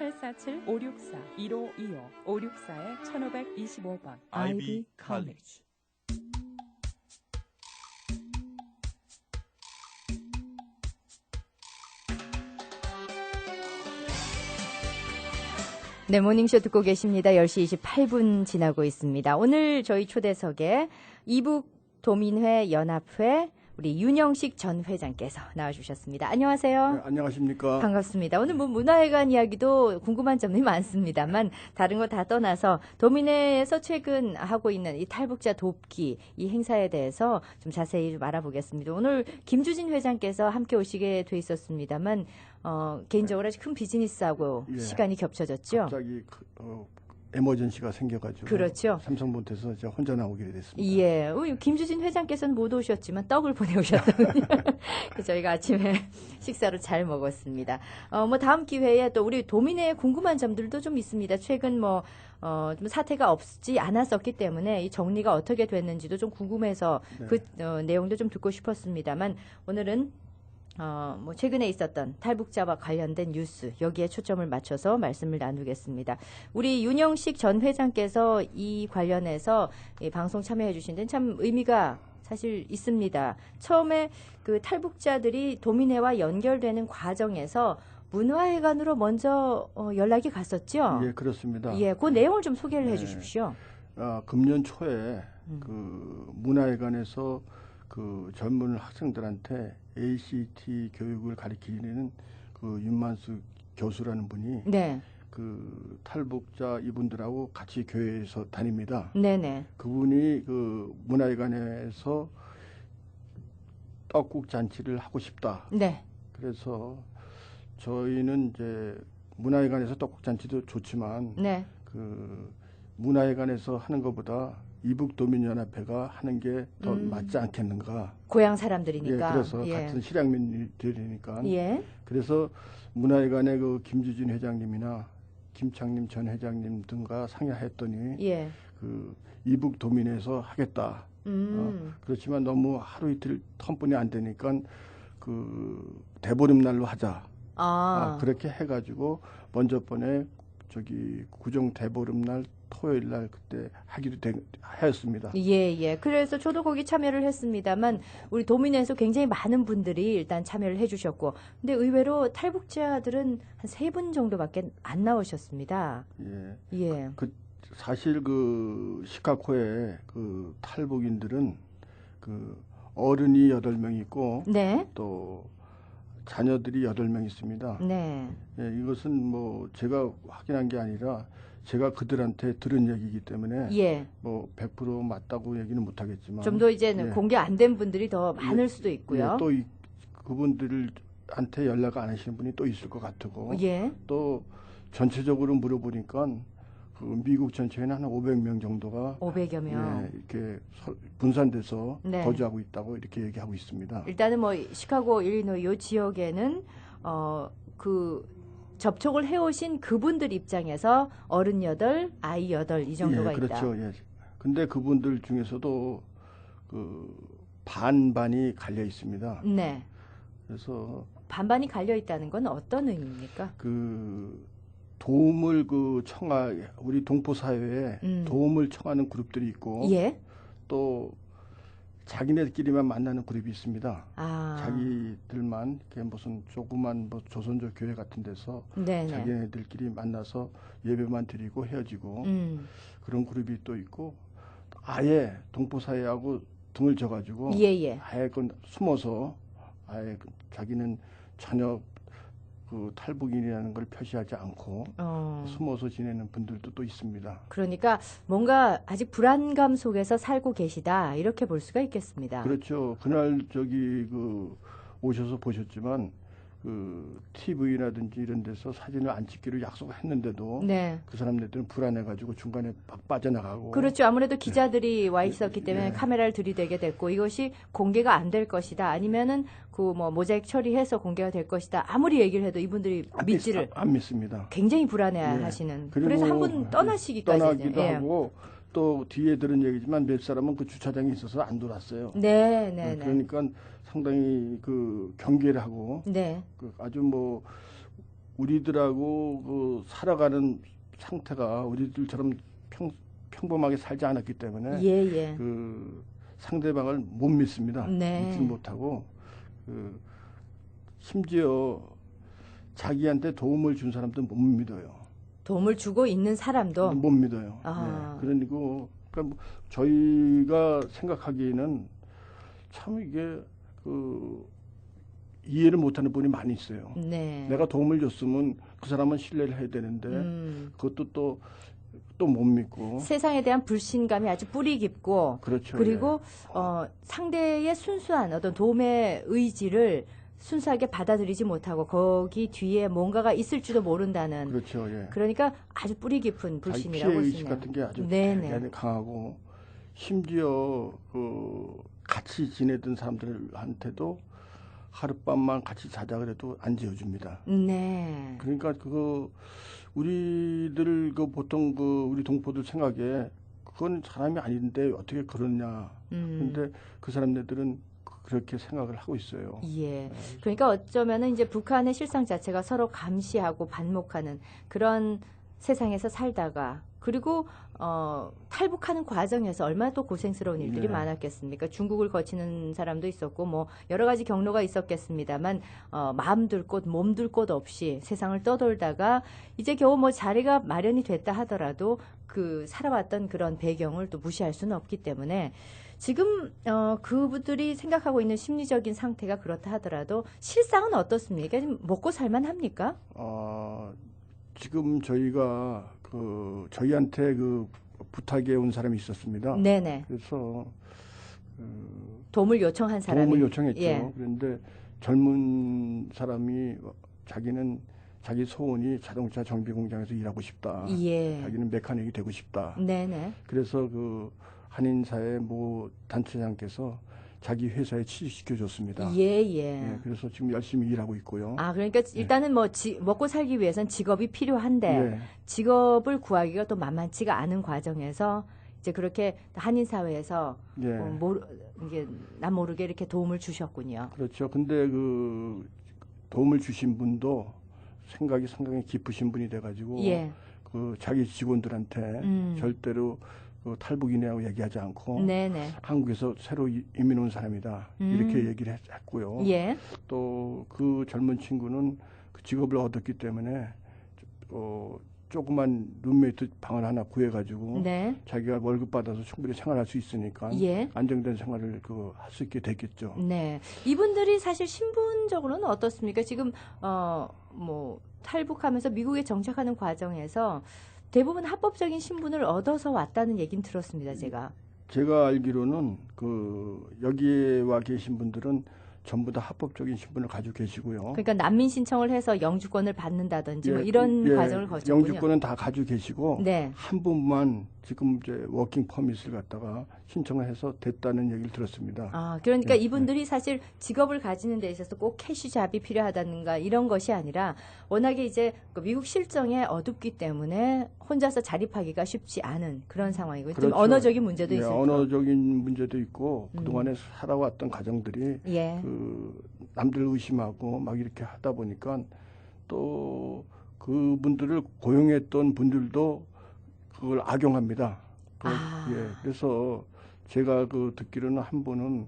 847-564-1525 IB College. 네, 모닝쇼 듣고 계십니다. 10시 28분 지나고 있습니다. 오늘 저희 초대석에 이북 도민회 연합회 우리 윤영식 전 회장께서 나와주셨습니다. 안녕하세요. 네, 안녕하십니까. 반갑습니다. 오늘 뭐 문화회관 이야기도 궁금한 점이 많습니다만 다른 거 다 떠나서 도민회에서 최근 하고 있는 이 탈북자 돕기 이 행사에 대해서 좀 자세히 좀 알아보겠습니다. 오늘 김주진 회장께서 함께 오시게 돼 있었습니다만 개인적으로 아주 큰 비즈니스하고 예, 시간이 겹쳐졌죠. 갑자기 에머전시가 생겨가지고 그렇죠. 삼성본부에서 제가 혼자 나오게 됐습니다. 예, 김주진 회장께서는 못 오셨지만 떡을 보내오셨거든요. 저희가 아침에 식사로 잘 먹었습니다. 뭐 다음 기회에 또 우리 도민회에 궁금한 점들도 좀 있습니다. 최근 좀 사태가 없지 않았었기 때문에 이 정리가 어떻게 됐는지도 좀 궁금해서 네. 그 내용도 좀 듣고 싶었습니다만 오늘은 뭐 최근에 있었던 탈북자와 관련된 뉴스 여기에 초점을 맞춰서 말씀을 나누겠습니다. 우리 윤영식 전 회장께서 이 관련해서 이 방송 참여해 주신 데는 참 의미가 사실 있습니다. 처음에 그 탈북자들이 도민회와 연결되는 과정에서 문화회관으로 먼저 연락이 갔었죠. 예, 그렇습니다. 예, 그 내용을 좀 소개를 네. 해 주십시오. 금년 초에 그 문화회관에서 그 젊은 학생들한테 ACT 교육을 가르치는 그 윤만수 교수라는 분이 네. 그 탈북자 이분들하고 같이 교회에서 다닙니다. 네네. 그분이 그 문화회관에서 떡국 잔치를 하고 싶다. 네. 그래서 저희는 이제 문화회관에서 떡국 잔치도 좋지만 네. 그 문화회관에서 하는 것보다 이북도민연합회가 하는 게 더 맞지 않겠는가. 고향 예, 사람들이니까. 그래서 예. 같은 실향민들이니까. 예. 그래서 문화회관의 그 김주진 회장님이나 김창림 전 회장님 등과 상의했더니 예. 그 이북도민에서 하겠다. 그렇지만 너무 하루 이틀 텀뿐이 안 되니까 그 대보름날로 하자. 그렇게 해가지고 먼저 번에 저기 구정 대보름날 토요일날 그때 하기로 하였습니다. 예. 그래서 저도 거기 참여를 했습니다만 우리 도민회에서 굉장히 많은 분들이 일단 참여를 해주셨고, 근데 의외로 탈북자들은 한 3분 정도밖에 안 나오셨습니다. 예. 사실 그 시카고에 그 탈북인들은 그 어른이 8명 있고 네. 또 자녀들이 8명 있습니다. 네. 예, 이것은 뭐 제가 확인한 게 아니라 제가 그들한테 들은 얘기이기 때문에 예. 뭐 100% 맞다고 얘기는 못하겠지만 좀 더 이제는 예. 공개 안 된 분들이 더 많을 수도 있고요. 예, 또 그분들한테 연락 안 하시는 분이 또 있을 것 같고 예. 또 전체적으로 물어보니까 그 미국 전체에는 한 500명 정도가 500여 명. 예, 이렇게 분산돼서 네. 거주하고 있다고 이렇게 얘기하고 있습니다. 일단은 뭐 시카고, 일리노이 요 지역에는 그 접촉을 해오신 그분들 입장에서 어른 8, 아이 8 이 정도가 예, 그렇죠. 있다. 예. 근데 그분들 중에서도 그 반반이 갈려 있습니다. 네. 그래서 반반이 갈려 있다는 건 어떤 의미입니까? 그 도움을 우리 동포 사회에 도움을 청하는 그룹들이 있고 예. 또 자기네들끼리만 만나는 그룹이 있습니다. 아. 자기들만 이렇게 무슨 조그만 뭐 조선족 교회 같은 데서 네네. 자기네들끼리 만나서 예배만 드리고 헤어지고 그런 그룹이 또 있고 아예 동포 사회하고 등을 져가지고 예. 아예 숨어서 아예 자기는 전혀 그 탈북인이라는 걸 표시하지 않고 숨어서 지내는 분들도 또 있습니다. 그러니까 뭔가 아직 불안감 속에서 살고 계시다 이렇게 볼 수가 있겠습니다. 그렇죠. 그날 오셔서 보셨지만 그 TV라든지 이런 데서 사진을 안 찍기로 약속을 했는데도 네. 그 사람들은 불안해가지고 중간에 막 빠져나가고. 그렇죠. 아무래도 기자들이 와 있었기 때문에 카메라를 들이대게 됐고 이것이 공개가 안 될 것이다. 아니면은 그 뭐 모자이크 처리해서 공개가 될 것이다. 아무리 얘기를 해도 이분들이 믿지를 안 믿습니다. 굉장히 불안해하시는. 그리고 그래서 한 분 떠나시기까지. 떠나기도 하고 또 뒤에 들은 얘기지만 몇 사람은 그 주차장에 있어서 안 돌았어요. 네. 그러니까 상당히 그 경계를 하고 네. 그 아주 뭐 우리들하고 그 살아가는 상태가 우리들처럼 평범하게 살지 않았기 때문에 예. 그 상대방을 못 믿습니다. 네. 믿지 못하고 그 심지어 자기한테 도움을 준 사람도 못 믿어요. 도움을 주고 있는 사람도 못 믿어요. 아. 네. 그러니까 뭐 저희가 생각하기에는 참 이게 그 이해를 못하는 분이 많이 있어요. 네. 내가 도움을 줬으면 그 사람은 신뢰를 해야 되는데 그것도 또 못 믿고 세상에 대한 불신감이 아주 뿌리 깊고 그렇죠. 그리고 예. 상대의 순수한 어떤 도움의 의지를 순수하게 받아들이지 못하고 거기 뒤에 뭔가가 있을지도 모른다는 그렇죠. 예. 그러니까 아주 뿌리 깊은 자기 불신이라고 피해 볼 수 의식 있네요. 같은 게 아주 네네. 대단히 강하고 심지어 그 같이 지내던 사람들한테도 하룻밤만 같이 자자 그래도 안 재워줍니다. 네. 그러니까 그거 우리들 그 보통 그 우리 동포들 생각에 그건 사람이 아닌데 어떻게 그러냐. 그런데 그 사람들은 그렇게 생각을 하고 있어요. 예. 그러니까 어쩌면은 이제 북한의 실상 자체가 서로 감시하고 반목하는 그런 세상에서 살다가 그리고 탈북하는 과정에서 얼마나 또 고생스러운 일들이 네. 많았겠습니까? 중국을 거치는 사람도 있었고 뭐 여러 가지 경로가 있었겠습니다만 마음 둘 곳, 몸 둘 곳 없이 세상을 떠돌다가 이제 겨우 뭐 자리가 마련이 됐다 하더라도 그 살아왔던 그런 배경을 또 무시할 수는 없기 때문에 지금 그분들이 생각하고 있는 심리적인 상태가 그렇다 하더라도 실상은 어떻습니까? 지금 먹고 살만 합니까? 지금 저희가 저희한테 그 부탁에 온 사람이 있었습니다. 네네. 그래서 도움을 요청한 사람이 도움을 요청했죠. 예. 그런데 젊은 사람이 자기는 자기 소원이 자동차 정비 공장에서 일하고 싶다. 예. 자기는 메카닉이 되고 싶다. 네네. 그래서 그 한인사회 모 단체장께서 자기 회사에 취직시켜 줬습니다. 예. 그래서 지금 열심히 일하고 있고요. 아, 그러니까 일단은 뭐 먹고 살기 위해서는 직업이 필요한데 예. 직업을 구하기가 또 만만치가 않은 과정에서 이제 그렇게 한인 사회에서 예. 이게 남 모르게 이렇게 도움을 주셨군요. 그렇죠. 근데 그 도움을 주신 분도 생각이 상당히 깊으신 분이 돼가지고 예. 그 자기 직원들한테 절대로 그 탈북인이라고 얘기하지 않고 네네. 한국에서 새로 이민 온 사람이다 이렇게 얘기를 했고요. 예. 또 그 젊은 친구는 그 직업을 얻었기 때문에 조그만 룸메이트 방을 하나 구해가지고 네. 자기가 월급 받아서 충분히 생활할 수 있으니까 예. 안정된 생활을 할 수 있게 됐겠죠. 네. 이분들이 사실 신분적으로는 어떻습니까? 지금 뭐 탈북하면서 미국에 정착하는 과정에서 대부분 합법적인 신분을 얻어서 왔다는 얘기는 들었습니다, 제가 알기로는 여기에 와 계신 분들은 전부 다 합법적인 신분을 가지고 계시고요. 그러니까 난민 신청을 해서 영주권을 받는다든지 뭐 이런 과정을 거쳤군요. 영주권은 다 가지고 계시고 네. 한 분만 지금 이제 워킹 퍼밋을 갖다가 신청을 해서 됐다는 얘기를 들었습니다. 아, 그러니까 이분들이 사실 직업을 가지는 데 있어서 꼭 캐시잡이 필요하다든가 이런 것이 아니라 워낙에 이제 미국 실정에 어둡기 때문에 혼자서 자립하기가 쉽지 않은 그런 상황이고 그렇죠. 좀 언어적인 문제도 있을 거고. 언어적인 문제도 있고 그동안에 살아왔던 가정들이 예. 남들 의심하고 막 이렇게 하다 보니까 또 그분들을 고용했던 분들도 그걸 악용합니다. 그래서 제가 듣기로는 한 분은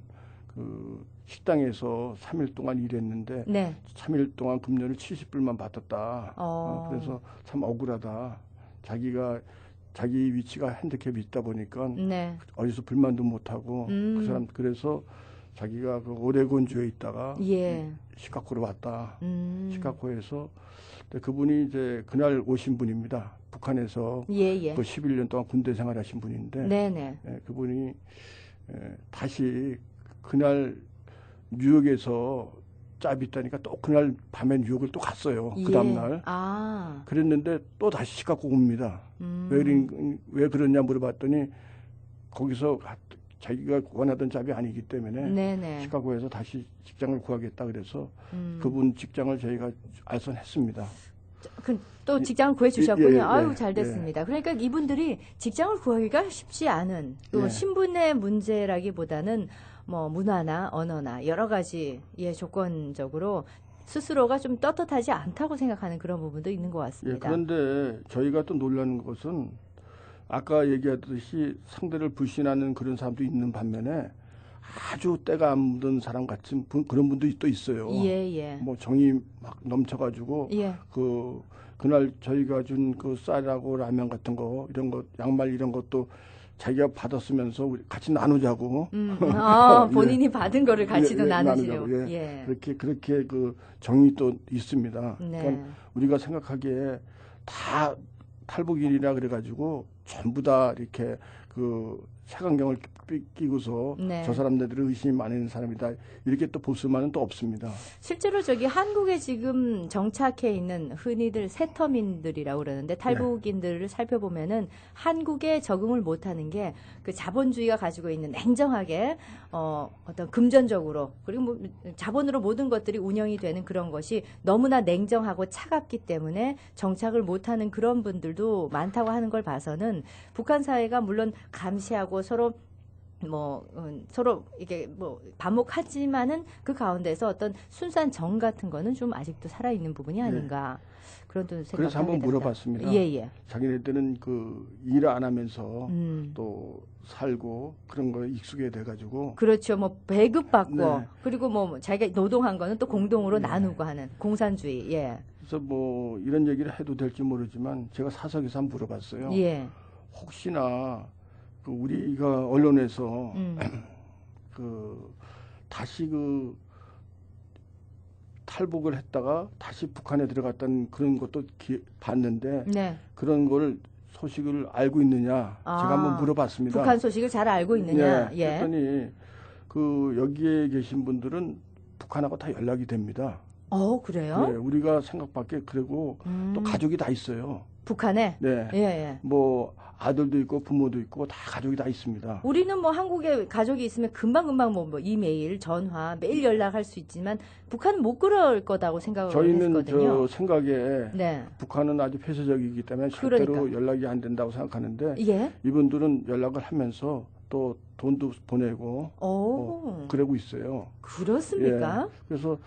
식당에서 3일 동안 일했는데 네. 3일 동안 급료를 70불만 받았다. 그래서 참 억울하다. 자기 위치가 핸디캡이 있다 보니까 네. 어디서 불만도 못하고 그 사람 그래서 자기가 오레곤주에 있다가 예. 시카고로 왔다. 시카고에서 그분이 이제 그날 오신 분입니다. 북한에서 예. 또 11년 동안 군대 생활하신 분인데 네네. 그분이 다시 그날 뉴욕에서 짭이 있다니까 또 그날 밤에 뉴욕을 또 갔어요. 그 다음날. 그랬는데 또 다시 시카고 옵니다. 왜 그러냐 물어봤더니 거기서 자기가 원하던 짭이 아니기 때문에 네네. 시카고에서 다시 직장을 구하겠다 그래서 그분 직장을 저희가 알선했습니다. 또 직장을 구해주셨군요. 예. 아유, 잘 됐습니다. 그러니까 이분들이 직장을 구하기가 쉽지 않은 신분의 문제라기보다는 뭐 문화나 언어나 여러 가지 조건적으로 스스로가 좀 떳떳하지 않다고 생각하는 그런 부분도 있는 것 같습니다. 예, 그런데 저희가 또 놀라는 것은 아까 얘기하듯이 상대를 불신하는 그런 사람도 있는 반면에 아주 때가 안 묻은 사람 같은 그런 분도 또 있어요. 예, 예. 뭐 정이 막 넘쳐가지고 예. 그날 저희가 준 그 쌀하고 라면 같은 거 이런 거 양말 이런 것도 자기가 받았으면서 우리 같이 나누자고. 본인이 받은 거를 같이도 나누시려고. 예. 그렇게 그 정이 또 있습니다. 네. 그러니까 우리가 생각하기에 다 탈북인이라 그래가지고 전부 다 이렇게 그 색안경을 끼고서 네. 저 사람들은 의심이 많은 사람이다 이렇게 또 볼 수만은 또 없습니다. 실제로 저기 한국에 지금 정착해 있는 흔히들 세터민들이라고 그러는데 탈북인들을 살펴보면은 한국에 적응을 못하는 게 그 자본주의가 가지고 있는 냉정하게 어떤 금전적으로 그리고 뭐 자본으로 모든 것들이 운영이 되는 그런 것이 너무나 냉정하고 차갑기 때문에 정착을 못하는 그런 분들도 많다고 하는 걸 봐서는 북한 사회가 물론 감시하고 서로 서로 이게 반목하지만은 그 가운데서 어떤 순수한 정 같은 거는 좀 아직도 살아있는 부분이 아닌가. 그런 또 생각을 그래서 한번 물어봤습니다. 예. 자기네들은 그 일 안 하면서 또 살고 그런 거에 익숙해 돼가지고. 그렇죠. 뭐 배급받고 네. 그리고 뭐 자기가 노동한 거는 또 공동으로 나누고 하는 공산주의. 예. 그래서 뭐 이런 얘기를 해도 될지 모르지만 제가 사석에서 한번 물어봤어요. 예. 혹시나 그 우리가 언론에서 다시 탈북을 했다가 다시 북한에 들어갔다는 그런 것도 봤는데 네. 그런 걸 소식을 알고 있느냐 제가 한번 물어봤습니다. 북한 소식을 잘 알고 있느냐. 예. 그랬더니 여기에 계신 분들은 북한하고 다 연락이 됩니다. 그래요? 네, 우리가 생각밖에 그리고 또 가족이 다 있어요. 북한에? 네. 예. 뭐 아들도 있고 부모도 있고 다 가족이 다 있습니다. 우리는 뭐 한국에 가족이 있으면 금방금방 뭐 이메일, 전화, 매일 연락할 수 있지만 북한은 못 그럴 거다고 생각을 했거든요. 저희는 생각에 네. 북한은 아주 폐쇄적이기 때문에 절대로 연락이 안 된다고 생각하는데 예? 이분들은 연락을 하면서 또 돈도 보내고 그러고 있어요. 그렇습니까? 예. 그래서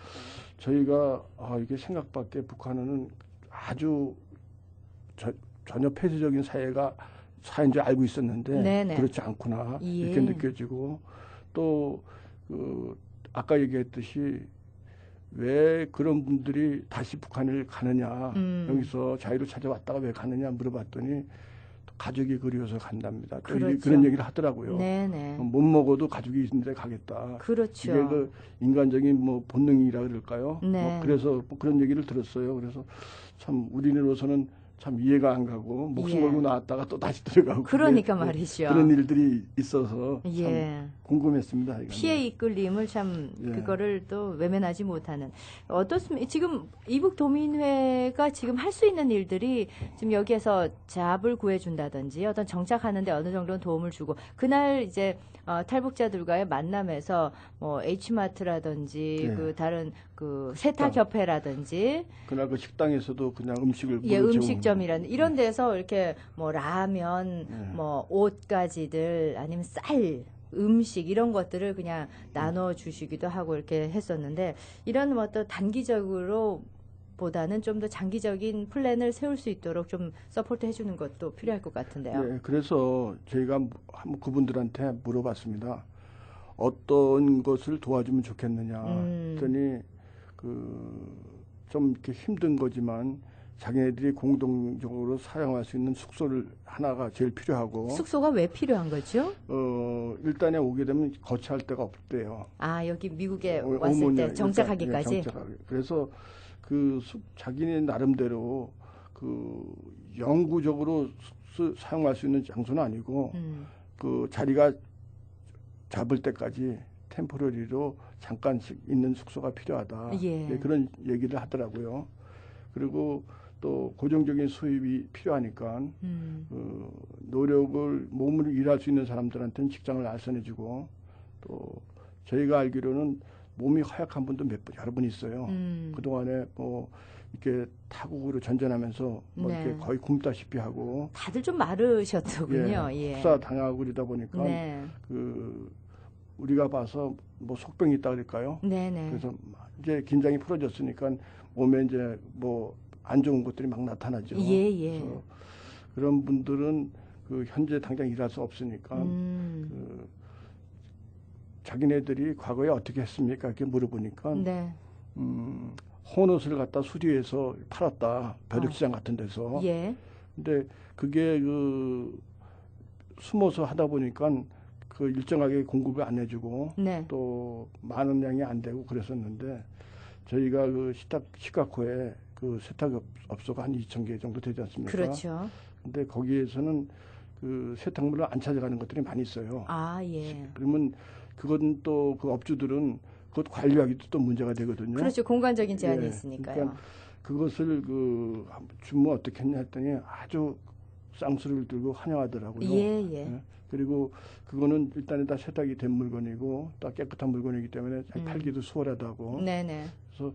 저희가 이게 생각밖에 북한은 아주 전혀 폐쇄적인 사회인 줄 알고 있었는데 네네. 그렇지 않구나 이렇게 느껴지고 또 아까 얘기했듯이 왜 그런 분들이 다시 북한을 가느냐 여기서 자유를 찾아왔다가 왜 가느냐 물어봤더니 가족이 그리워서 간답니다. 또 그렇죠. 그런 얘기를 하더라고요. 네네. 못 먹어도 가족이 있는데 가겠다. 그렇죠. 이게 그 인간적인 본능이라 그럴까요? 네. 그래서 그런 얘기를 들었어요. 그래서 참 우리로서는 참 이해가 안 가고 목숨 걸고 나왔다가 또 다시 들어가고 그러니까 말이죠. 그런 일들이 있어서 예. 참 궁금했습니다. 이거는. 피해 이끌림을 참 그거를 또 외면하지 못하는 어떻습니까? 지금 이북 도민회가 지금 할 수 있는 일들이 지금 여기에서 잡을 구해준다든지 어떤 정착하는데 어느 정도는 도움을 주고 그날 이제 탈북자들과의 만남에서 뭐 H마트라든지 다른 세탁협회라든지 그날 그 식당에서도 그냥 음식을 음식점이라는 이런 데서 이렇게 뭐 라면 뭐 옷가지들 아니면 쌀 음식 이런 것들을 그냥 나눠 주시기도 하고 이렇게 했었는데 이런 어떤 단기적으로 보다는 좀 더 장기적인 플랜을 세울 수 있도록 좀 서포트 해주는 것도 필요할 것 같은데요. 네, 그래서 저희가 한번 그분들한테 물어봤습니다. 어떤 것을 도와주면 좋겠느냐 했더니 좀 이렇게 힘든 거지만 자기네들이 공동적으로 사용할 수 있는 숙소를 하나가 제일 필요하고 숙소가 왜 필요한 거죠? 일단에 오게 되면 거처할 데가 없대요. 여기 미국에 왔을 때 정착하기까지. 그래서 자기네 나름대로 영구적으로 사용할 수 있는 장소는 아니고 자리가 잡을 때까지 템포러리로 잠깐씩 있는 숙소가 필요하다. 그런 얘기를 하더라고요. 그리고 또 고정적인 수입이 필요하니까 몸으로 일할 수 있는 사람들한테는 직장을 알선해주고 또 저희가 알기로는 몸이 허약한 분도 여러 분 있어요. 그동안에 뭐 이렇게 타국으로 전전하면서 이렇게 거의 굶다시피 하고 다들 좀 마르셨더군요. 흡사 당하고 그러다 보니까 우리가 봐서 뭐 속병이 있다 그럴까요? 네네. 그래서 이제 긴장이 풀어졌으니까 몸에 이제 뭐 안 좋은 것들이 막 나타나죠. 예. 그래서 그런 분들은 그 현재 당장 일할 수 없으니까 그 자기네들이 과거에 어떻게 했습니까? 이렇게 물어보니까 네. 헌옷을 갖다 수리해서 팔았다. 벼룩시장 같은 데서. 예. 근데 그게 그 숨어서 하다 보니까 그 일정하게 공급을 안 해주고 네. 또 많은 양이 안 되고 그랬었는데 저희가 그 시카고에 그 세탁업소가 한 2,000개 정도 되지 않습니까? 그렇죠. 근데 거기에서는 그 세탁물을 안 찾아가는 것들이 많이 있어요. 아, 예. 그러면 그건 또 그 업주들은 그것 관리하기도 또 문제가 되거든요. 그렇죠. 공간적인 제한이 예, 있으니까요. 그러니까 그것을 그 주무 어떻게 했냐 했더니 아주 쌍수를 들고 환영하더라고요. 예. 그리고 그거는 일단은 다 세탁이 된 물건이고 또 깨끗한 물건이기 때문에 팔기도 수월하다고. 네네. 그래서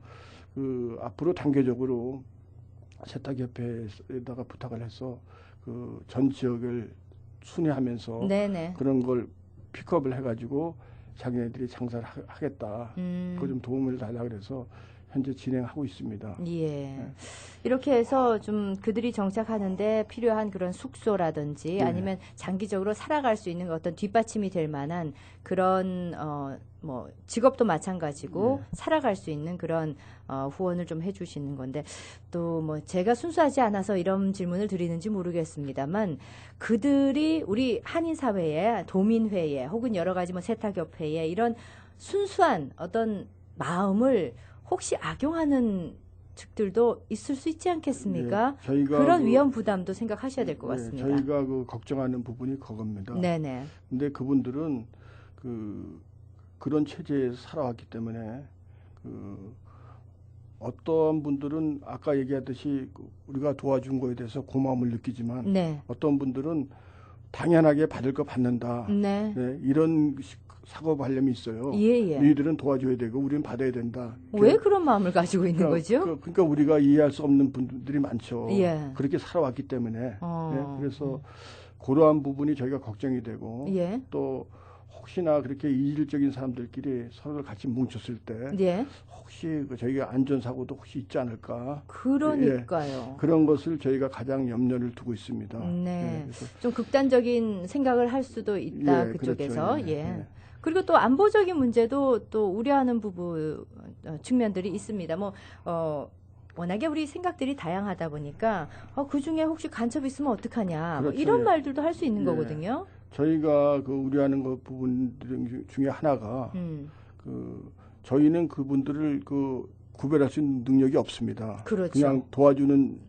그 앞으로 단계적으로 세탁협회에다가 부탁을 해서 그 전 지역을 순회하면서 네네. 그런 걸 픽업을 해가지고 자기네들이 장사를 하겠다. 그거 좀 도움을 달라 그래서 현재 진행하고 있습니다. 예. 네. 이렇게 해서 좀 그들이 정착하는데 필요한 그런 숙소라든지 네. 아니면 장기적으로 살아갈 수 있는 어떤 뒷받침이 될 만한 그런 뭐 직업도 마찬가지고 네. 살아갈 수 있는 그런 후원을 좀 해주시는 건데 또 뭐 제가 순수하지 않아서 이런 질문을 드리는지 모르겠습니다만 그들이 우리 한인 사회에 도민회에 혹은 여러 가지 뭐 세탁협회에 이런 순수한 어떤 마음을 혹시 악용하는 측들도 있을 수 있지 않겠습니까? 네, 저희가 그런 위험 부담도 생각하셔야 될 것 같습니다. 저희가 그 걱정하는 부분이 그겁니다. 네네. 근데 그분들은 그런 체제에서 살아왔기 때문에 어떤 분들은 아까 얘기하듯이 우리가 도와준 거에 대해서 고마움을 느끼지만 네. 어떤 분들은 당연하게 받을 거 받는다. 네. 이런 사고발념이 있어요. 예. 너희들은 도와줘야 되고 우리는 받아야 된다. 왜 그런 마음을 가지고 있는 거죠? 그러니까 우리가 이해할 수 없는 분들이 많죠. 예. 그렇게 살아왔기 때문에. 그래서 그러한 부분이 저희가 걱정이 되고 예. 또 혹시나 그렇게 이질적인 사람들끼리 서로를 같이 뭉쳤을 때 예. 혹시 저희가 안전사고도 혹시 있지 않을까. 그러니까요. 그런 것을 저희가 가장 염려를 두고 있습니다. 네. 좀 극단적인 생각을 할 수도 있다. 그쪽에서. 그렇죠. 예. 그리고 또 안보적인 문제도 또 우려하는 부분 측면들이 있습니다. 워낙에 우리 생각들이 다양하다 보니까 그 중에 혹시 간첩이 있으면 어떡하냐 그렇죠. 이런 말들도 할 수 있는 거거든요. 저희가 그 우려하는 그 부분 중에 하나가 저희는 그분들을 구별할 수 있는 능력이 없습니다. 그렇죠. 그냥 도와주는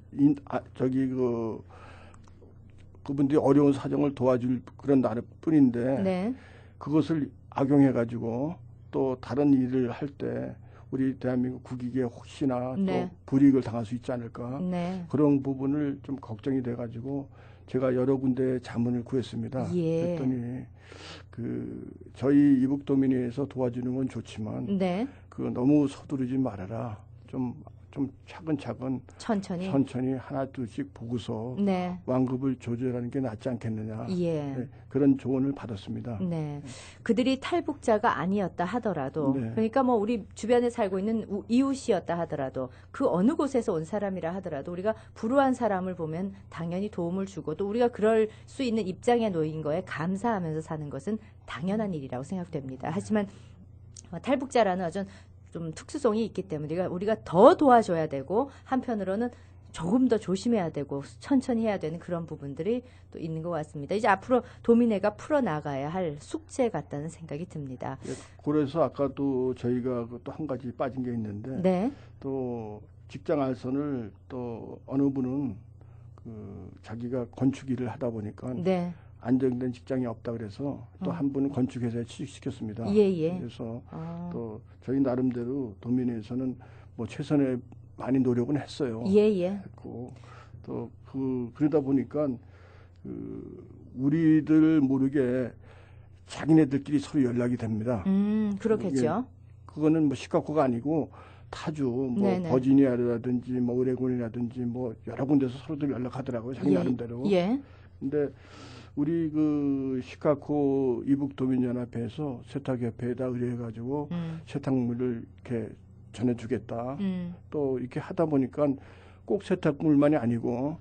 그분들이 어려운 사정을 도와줄 그런 나라뿐인데 네. 그것을 악용해가지고 또 다른 일을 할 때 우리 대한민국 국익에 혹시나 네. 또 불이익을 당할 수 있지 않을까. 네. 그런 부분을 좀 걱정이 돼가지고 제가 여러 군데 자문을 구했습니다. 예. 그랬더니 저희 이북도민회에서 도와주는 건 좋지만 네. 너무 서두르지 말아라. 좀 차근차근 천천히 하나 둘씩 보고서 네. 완급을 조절하는 게 낫지 않겠느냐. 예. 그런 조언을 받았습니다. 네. 그들이 탈북자가 아니었다 하더라도 그러니까 뭐 우리 주변에 살고 있는 이웃이었다 하더라도 그 어느 곳에서 온 사람이라 하더라도 우리가 불우한 사람을 보면 당연히 도움을 주고 또 우리가 그럴 수 있는 입장에 놓인 거에 감사하면서 사는 것은 당연한 일이라고 생각됩니다. 하지만 탈북자라는 어떤 좀 특수성이 있기 때문에 우리가 더 도와줘야 되고 한편으로는 조금 더 조심해야 되고 천천히 해야 되는 그런 부분들이 또 있는 것 같습니다. 이제 앞으로 도민회가 풀어나가야 할 숙제 같다는 생각이 듭니다. 그래서 아까도 저희가 또 한 가지 빠진 게 있는데 네. 또 직장 알선을 또 어느 분은 자기가 건축 일을 하다 보니까 네. 안정된 직장이 없다 그래서 또 한 분은 건축회사에 취직시켰습니다. 예. 그래서 또 저희 나름대로 도민회에서는 뭐 최선의 많이 노력은 했어요. 예. 했고 또 그러다 보니까 우리들 모르게 자기네들끼리 서로 연락이 됩니다. 그렇겠죠. 그거는 뭐 시카고가 아니고 타주, 뭐 네네. 버지니아라든지 뭐 오레곤이라든지 뭐 여러 군데서 서로들 연락하더라고요. 자기 나름대로. 예. 근데 우리 그 시카고 이북도민연합회에서 세탁협회에다 의뢰해가지고 세탁물을 이렇게 전해주겠다. 또 이렇게 하다 보니까 꼭 세탁물만이 아니고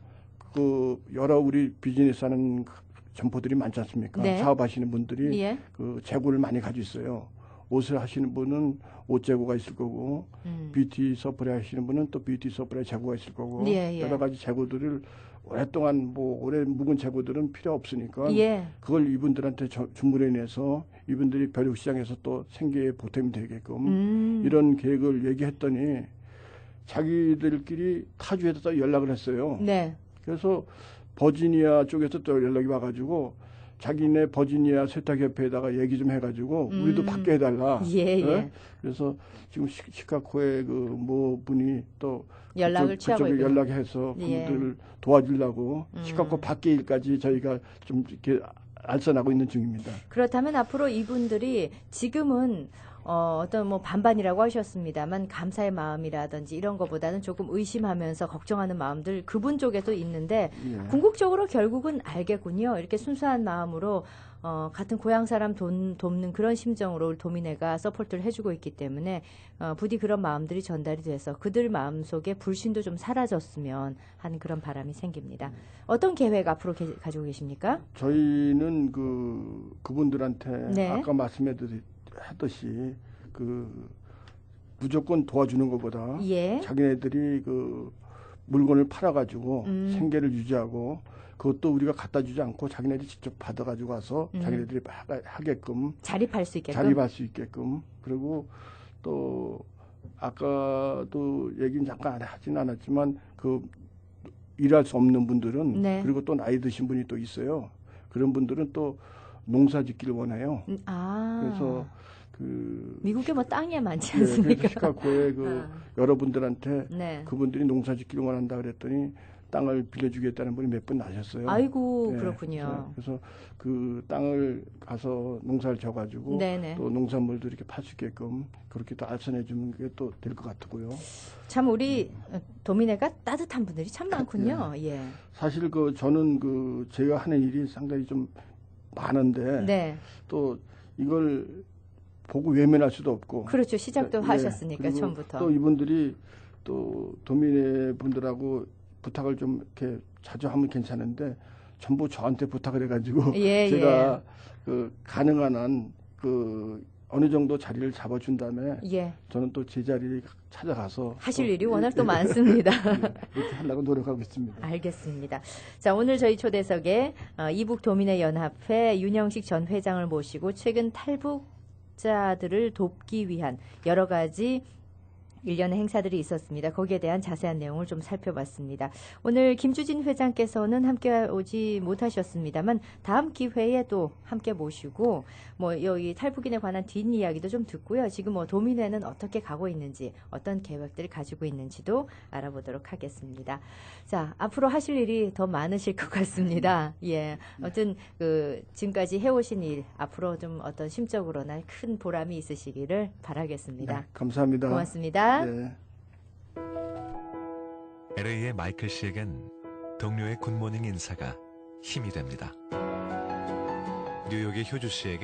그 여러 우리 비즈니스하는 점포들이 많지 않습니까? 네. 사업하시는 분들이 예. 그 재고를 많이 가지고 있어요. 옷을 하시는 분은 옷 재고가 있을 거고, 뷰티 서플라이 하시는 분은 또 뷰티 서플라이 재고가 있을 거고, 예. 여러 가지 재고들을 오랫동안 뭐 오래 묵은 재고들은 필요 없으니까 예. 그걸 이분들한테 주문해 내서 이분들이 벼룩시장에서 또 생계에 보탬이 되게끔 이런 계획을 얘기했더니 자기들끼리 타주에서 연락을 했어요. 네. 그래서 버지니아 쪽에서 또 연락이 와가지고 자기네 버지니아 세탁협회에다가 얘기 좀 해가지고 우리도 받게 해달라. 예. 네? 그래서 지금 시카고의 그 뭐 분이 또 연락을 취하고 그쪽에 있군요. 연락해서 예. 그분들을 도와주려고 시카고 밖에 일까지 저희가 좀 이렇게 알선하고 있는 중입니다. 그렇다면 앞으로 이분들이 지금은 어떤 뭐 반반이라고 하셨습니다만 감사의 마음이라든지 이런 것보다는 조금 의심하면서 걱정하는 마음들 그분 쪽에도 있는데 예. 궁극적으로 결국은 알겠군요. 이렇게 순수한 마음으로 같은 고향 사람 돕는 그런 심정으로 우리 도미네가 서포트를 해주고 있기 때문에 부디 그런 마음들이 전달이 돼서 그들 마음속에 불신도 좀 사라졌으면 하는 그런 바람이 생깁니다. 어떤 계획 앞으로 가지고 계십니까? 저희는 그분들한테 네. 아까 말씀했듯이 그 무조건 도와주는 것보다 예. 자기네들이 그 물건을 팔아가지고 생계를 유지하고 그것도 우리가 갖다 주지 않고 자기네들이 직접 받아가지고 와서 자기네들이 하게끔 자립할 수 있게끔. 자립할 수 있게끔 그리고 또 아까도 얘기는 잠깐 하진 않았지만 그 일할 수 없는 분들은 네. 그리고 또 나이 드신 분이 또 있어요. 그런 분들은 또 농사 짓기를 원해요. 그래서 미국에 뭐 땅이 많지 네, 않습니까? 그래서 시카고의 여러분들한테 네. 그분들이 농사 짓기를 원한다 그랬더니 땅을 빌려주겠다는 분이 몇 분 나셨어요. 아이고, 네, 그렇군요. 그래서 그 땅을 가서 농사를 져가지고 네네. 또 농산물도 이렇게 팔 수 있게끔 그렇게 또 알선해 주는 게 또 될 것 같고요. 참 우리 도미네가 따뜻한 분들이 참 많군요. 예. 사실 저는 제가 하는 일이 상당히 좀 많은데 네. 또 이걸 보고 외면할 수도 없고. 그렇죠. 시작도 하셨으니까 그리고 처음부터. 또 이분들이 또 도민의 분들하고 부탁을 좀 이렇게 자주 하면 괜찮은데 전부 저한테 부탁을 해가지고 제가 가능한 한 어느 정도 자리를 잡아준 다음에 저는 또 제 자리를 찾아가서 하실 일이 워낙 또 많습니다. 이렇게 하려고 노력하고 있습니다. 알겠습니다. 자, 오늘 저희 초대석에 이북 도민의 연합회 윤영식 전 회장을 모시고 최근 탈북자들을 돕기 위한 여러 가지 일련의 행사들이 있었습니다. 거기에 대한 자세한 내용을 좀 살펴봤습니다. 오늘 김주진 회장께서는 함께 오지 못하셨습니다만 다음 기회에 또 함께 모시고 뭐 여기 탈북인에 관한 뒷이야기도 좀 듣고요. 지금 뭐 도민회는 어떻게 가고 있는지 어떤 계획들을 가지고 있는지도 알아보도록 하겠습니다. 자, 앞으로 하실 일이 더 많으실 것 같습니다. 예, 아무튼 지금까지 해오신 일 앞으로 좀 어떤 심적으로나 큰 보람이 있으시기를 바라겠습니다. 네, 감사합니다. 고맙습니다. 네. LA의 마이클 씨에겐 동료의 굿모닝 인사가 힘이 됩니다. 뉴욕의 효주 씨에겐